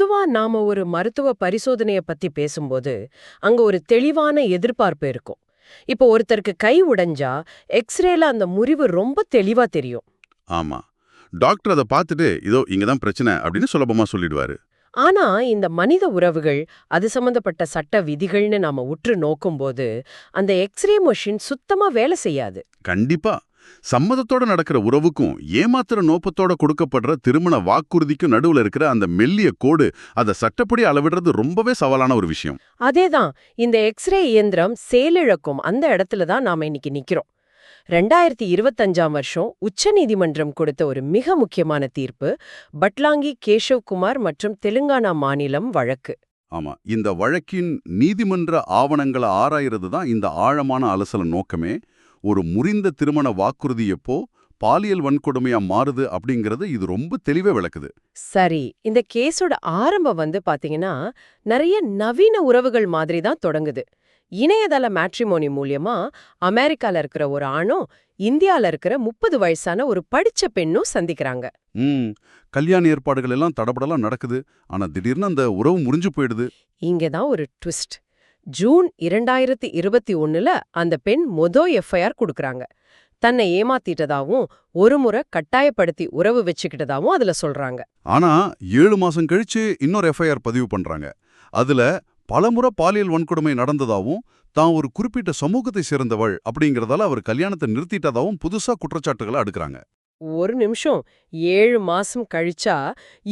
பொதுவா நாம ஒரு மருத்துவ பரிசோதனைய பத்தி பேசும்போது அங்க ஒரு தெளிவான எதிர்பார்ப்பு இருக்கும். இப்போ ஒருத்தருக்கு கை உடைஞ்சா எக்ஸ்ரேல அந்த முறிவு ரொம்ப தெளிவா தெரியும். ஆமா. டாக்டர் அத பார்த்துட்டு, இதோ இங்க தான் பிரச்சனை அப்படின்னு சுலபமா சொல்லிடுவாரு. ஆனா இந்த மனித உறவுகள், அது சம்பந்தப்பட்ட சட்ட விதிகள்னு நாம உற்று நோக்கும்போது அந்த எக்ஸ்ரே மெஷின் சுத்தமா வேலை செய்யாது. கண்டிப்பா. சம்மதத்தோட நடக்கிற உறவுக்கும் ஏமாத்துற நோக்கத்தோட கொடுக்கப்படுற திருமண வாக்குறுதிக்கும் நடுவுல இருக்கிற அந்த மெல்லிய கோடு, அத சட்டப்படி அளவிடுறது ரொம்பவே சவாலான ஒரு விஷயம். அதேதான், இந்த எக்ஸ்ரே இயந்திரம் செயலிழக்கும் அந்த இடத்துல தான் நாம இன்னைக்கு நிக்கிறோம். 2025ஆம் வருஷம் உச்சநீதிமன்றம் கொடுத்த ஒரு மிக முக்கியமான தீர்ப்பு, பட்லாங்கி கேஷவ் குமார் மற்றும் தெலுங்கானா மாநிலம் வழக்கு. ஆமா. இந்த வழக்கின் நீதிமன்ற ஆவணங்களை ஆராயறது தான் இந்த ஆழமான அலசல நோக்கமே. ஒரு முறிந்த திருமண வாக்குறுதி எப்போ பாலியல் வன்கொடுமையா மாறுது அப்படிங்கறது இது ரொம்ப தெளிவே விளக்குது. சரி, இந்த கேஸோட ஆரம்பம் பாத்தீங்கன்னா நிறைய நவீன உறவுகள் மாதிரி தான் தொடங்குது. இணையதள மேட்ரிமோனி மூலியமா அமெரிக்கால இருக்கிற ஒரு ஆணும் இந்தியால இருக்கிற 30 வயசான ஒரு படிச்ச பெண்ணும் சந்திக்கிறாங்க. ம் கல்யாண ஏற்பாடுகள் எல்லாம் தடபடலாம் நடக்குது. ஆனா திடீர்னு அந்த உறவு முறிஞ்சு போயிடுது. இங்கதான் ஒரு ட்விஸ்ட். ஜூன் 2021ல அந்த பெண் எஃப்ஐஆர் கொடுக்கறாங்க. தன்னை ஏமாத்திட்டதாவும் ஒரு முறை கட்டாயப்படுத்தி உறவு வச்சுக்கிட்டதாவும் அதுல சொல்றாங்க. ஆனா 7 மாசம் கழிச்சு இன்னொரு எஃப்ஐஆர் பதிவு பண்றாங்க. அதுல பலமுறை பாலியல் வன்கொடுமை நடந்ததாவும், தான் ஒரு குறிப்பிட்ட சமூகத்தை சேர்ந்தவள் அப்படிங்கறதால அவர் கல்யாணத்தை நிறுத்திட்டதாவும் புதுசா குற்றச்சாட்டுகளை அடுக்குறாங்க. ஒரு நிமிஷம், 7 மாசம் கழிச்சா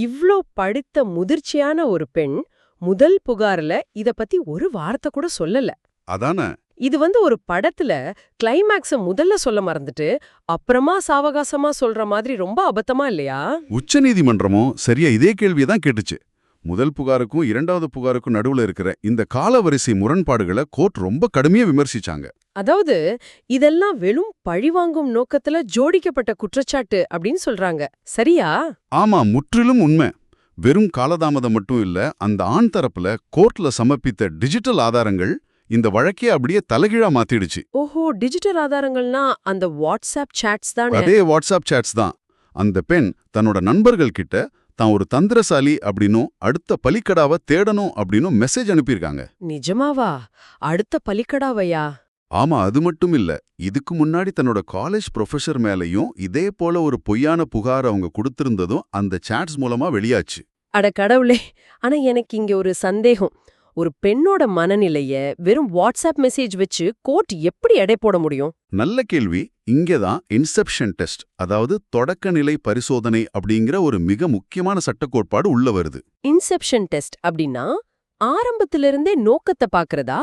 இவ்ளோ படித்த முதிர்ச்சியான ஒரு பெண் முதல் புகார்ல இத பத்தி ஒரு வார்த்தை கூட சொல்லல. அதான இது ஒரு படத்துல கிளைமேக்ஸ முதல்ல சொல்ல மறந்துட்டு அப்புறமா சாவகாசமா சொல்ற மாதிரி ரொம்ப அபத்தமா இல்லையா? உச்ச நீதிமன்றமும் சரியா இதே கேள்வியை தான் கேட்டுச்சு. முதல் புகாருக்கும் இரண்டாவது புகாருக்கும் நடுவுல இருக்கிற இந்த காலவரிசை முரண்பாடுகளை கோர்ட் ரொம்ப கடுமையா விமர்சிச்சாங்க. அதாவது இதெல்லாம் வெறும் பழிவாங்கும் நோக்கத்துல ஜோடிக்கப்பட்ட குற்றச்சாட்டு அப்படின்னு சொல்றாங்க. சரியா? ஆமா, முற்றிலும் உண்மை. வெறும் காலதாமதம் மட்டும் இல்ல, அந்த ஆண் தரப்புல கோர்ட்ல சமர்ப்பித்த டிஜிட்டல் ஆதாரங்கள் இந்த வழக்கே அப்படியே தலைகீழா மாத்திடுச்சு. ஓஹோ, டிஜிட்டல் ஆதாரங்கள்னா அந்த வாட்ஸ்அப் சாட்ஸ் தான். அதே வாட்ஸ்அப் சாட்ஸ் தான். அந்த பெண் தன்னோட நண்பர்கள் கிட்ட தான் ஒரு தந்திரசாலி அப்படின்னும் அடுத்த பலிக்கடாவை தேடணும் அப்படின்னும் மெசேஜ் அனுப்பியிருக்காங்க. நிஜமாவா? அடுத்த பலிக்கடாவையா? ஆமா, அது மட்டும் இல்ல. இதுக்கு முன்னாடி தன்னோட காலேஜ் ப்ரொஃபசர் மேலையும் இதே போல ஒரு பொய்யான புகார் அவங்க கொடுத்திருந்ததும் அந்த சாட்ஸ் மூலமா வெளியாச்சு. அட கடவுளே! ஆனா எனக்கு இங்க ஒரு சந்தேகம். ஒரு பெண்ணோட மனநிலைய வெறும் வாட்ஸ்அப் மெசேஜ் வச்சு கோர்ட் எப்படி எடை போட முடியும்? நல்ல கேள்வி. இங்கதான் இன்செப்ஷன் டெஸ்ட், அதாவது தொடக்க நிலை பரிசோதனை அப்படிங்கிற ஒரு மிக முக்கியமான சட்டக்கோட்பாடு உள்ள வருது. இன்செப்ஷன் டெஸ்ட் அப்படின்னா ஆரம்பத்திலிருந்தே நோக்கத்தை பாக்குறதா?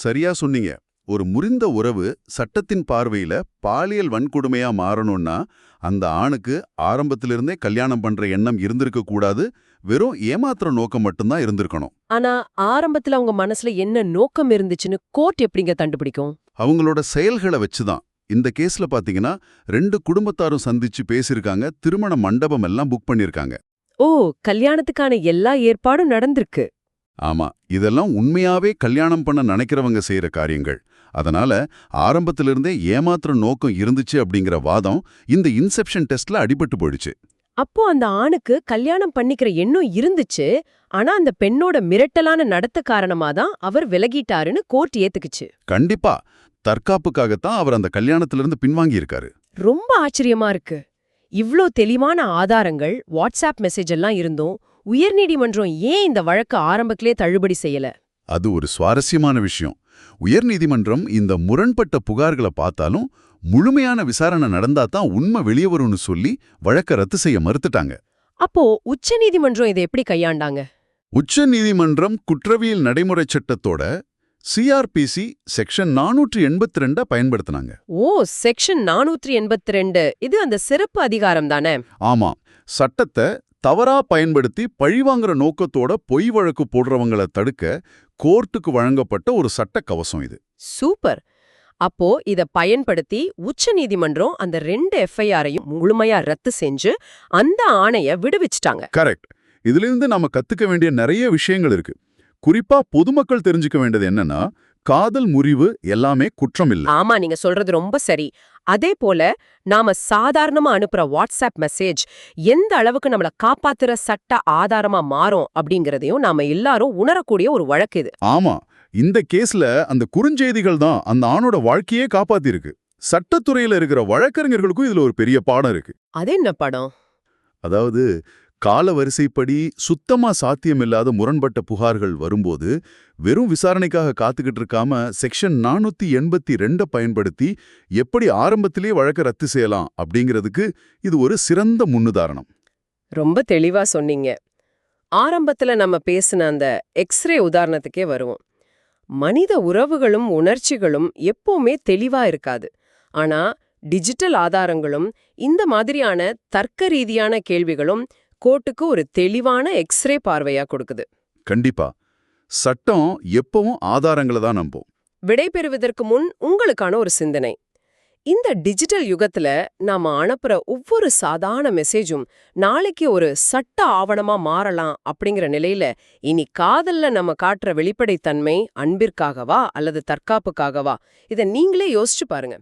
சரியா சொன்னீங்க. ஒரு முறிந்த உறவு சட்டத்தின் பார்வையில பாலியல் வன்கொடுமையா மாறணும்னா அந்த ஆணுக்கு ஆரம்பத்திலிருந்தே கல்யாணம் பண்ற எண்ணம் இருந்திருக்க கூடாது, வெறும் ஏமாத்துற நோக்கம் மட்டும்தான் இருந்திருக்கணும். ஆனா ஆரம்பத்துல அவங்க மனசுல என்ன நோக்கம் இருந்துச்சுன்னு கோர்ட் எப்படிங்க கண்டுபிடிக்கும்? அவங்களோட செயல்களை வச்சுதான். இந்த கேஸ்ல பாத்தீங்கன்னா 2 குடும்பத்தாரும் சந்திச்சு பேசியிருக்காங்க, திருமண மண்டபம் எல்லாம் புக் பண்ணிருக்காங்க. ஓ, கல்யாணத்துக்கான எல்லா ஏற்பாடும் நடந்திருக்கு. ஆமா, இதெல்லாம் உண்மையாவே கல்யாணம் பண்ண நினைக்கிறவங்க செய்யற காரியங்கள். அதனால ஆரம்பத்திலிருந்தே ஏமாத்துற நோக்கம் இருந்துச்சு அப்படிங்கிற வாதம் இந்த இன்செப்ஷன் டெஸ்ட்ல அடிபட்டு போயிடுச்சு. அப்போ அந்த ஆணுக்கு கல்யாணம் பண்ணிக்கிற எண்ணம் இருந்துச்சு, ஆனா அந்த பெண்ணோட மிரட்டலான நடத்த காரணமா தான் அவர் விலகிட்டாருன்னு கோர்ட் ஏத்துக்குச்சு. கண்டிப்பா. தற்காப்புக்காகத்தான் அவர் அந்த கல்யாணத்திலிருந்து பின்வாங்கி இருக்காரு. ரொம்ப ஆச்சரியமா இருக்கு. இவ்ளோ தெளிவான ஆதாரங்கள், வாட்ஸ்அப் மெசேஜ் எல்லாம் இருந்தும் உயர்நீதிமன்றம் ஏன் இந்த வழக்கு ஆரம்பத்திலே தள்ளுபடி செய்யல? அது ஒரு சுவாரஸ்யமான விஷயம். உயர்நீதிமன்றம் இந்த முரண்பட்ட புகார்களை பார்த்தாலும் முழுமையான விசாரணை நடந்தா தான் உண்மை வெளியே வரும்னு சொல்லி வழக்க ரத்து செய்ய மறுத்துட்டாங்க. அப்போ உச்சநீதிமன்றம் இதை எப்படி கையாண்டாங்க? உச்ச நீதிமன்றம் குற்றவியல் நடைமுறை சட்டத்தோட சிஆர்பிசி செக்ஷன் 482 பயன்படுத்தினாங்க. ஓ, செக்ஷன் 482, இது அந்த சிறப்பு அதிகாரம் தானே? ஆமா, சட்டத்தை தவறா பயன்படுத்தி பழிவாங்குற நோக்கத்தோட பொய் வழக்கு போடுறவங்களை தடுக்க கோர்ட்டுக்கு வழங்கப்பட்ட ஒரு சட்ட கவசம் இது. சூப்பர். அப்போ இத பயன்படுத்தி உச்சநீதிமன்றம் அந்த 2 எஃப்ஐஆரையும் முழுமையா ரத்து செஞ்சு அந்த ஆணைய விடுவிச்சிட்டாங்க. கரெக்ட். இதிலிருந்து நாம கத்துக்க வேண்டிய நிறைய விஷயங்கள் இருக்கு. குறிப்பா பொதுமக்கள் தெரிஞ்சுக்க வேண்டியது என்னன்னா, காதல் முறிவு எல்லாமே குற்றம் இல்ல. ஆமா, நீங்க சொல்றது ரொம்ப சரி. அதே போல நாம சாதாரணமா அனுப்புற வாட்ஸ்அப் மெசேஜ் எந்த அளவுக்கு நம்மள காப்பாத்துற சட்ட ஆதாரமா மாறும் அப்படிங்கறதையும் நாம எல்லாரும் உணரக்கூடிய ஒரு வழக்கு இது. ஆமா, இந்த கேஸ்ல அந்த குறுஞ்செய்திகள் தான் அந்த ஆணோட வாழ்க்கையே காப்பாத்திருக்கு. சட்டத்துறையில இருக்கிற வழக்கறிஞர்களுக்கும் இதுல ஒரு பெரிய பாடம் இருக்கு. அது என்ன படம்? அதாவது கால வரிசைப்படி சுத்தமா சாத்தியமில்லாத முரண்பட்ட புகார்கள் வரும்போது வெறும் விசாரணைக்காக காத்துக்கிட்டு இருக்காம செக்ஷன் 482 பயன்படுத்தி எப்படி ஆரம்பத்திலேயே வழக்க ரத்து செய்யலாம் அப்படிங்கிறதுக்கு இது ஒரு சிறந்த முன்னுதாரணம். ரொம்ப தெளிவா சொன்னீங்க. ஆரம்பத்துல நம்ம பேசின அந்த எக்ஸ்ரே உதாரணத்துக்கே வருவோம். மனித உறவுகளும் உணர்ச்சிகளும் எப்பவுமே தெளிவா இருக்காது. ஆனா டிஜிட்டல் ஆதாரங்களும் இந்த மாதிரியான தர்க்க ரீதியான கேள்விகளும் கோர்ட்டுக்கு ஒரு தெளிவான எக்ஸ்ரே பார்வையா கொடுக்குது. கண்டிப்பா சட்டம் எப்பவும் ஆதாரங்களை தான் நம்பும். விடை பெறுவதற்கு முன் உங்களுக்கான ஒரு சிந்தனை. இந்த டிஜிட்டல் யுகத்துல நாம அனுப்புற ஒவ்வொரு சாதாரண மெசேஜும் நாளைக்கு ஒரு சட்ட ஆவணமா மாறலாம் அப்படிங்கிற நிலையில இனி காதல்ல நம்ம காட்டுற வெளிப்படைத்தன்மை அன்பிற்காகவா அல்லது தற்காப்புக்காகவா? இத நீங்களே யோசிச்சு பாருங்க.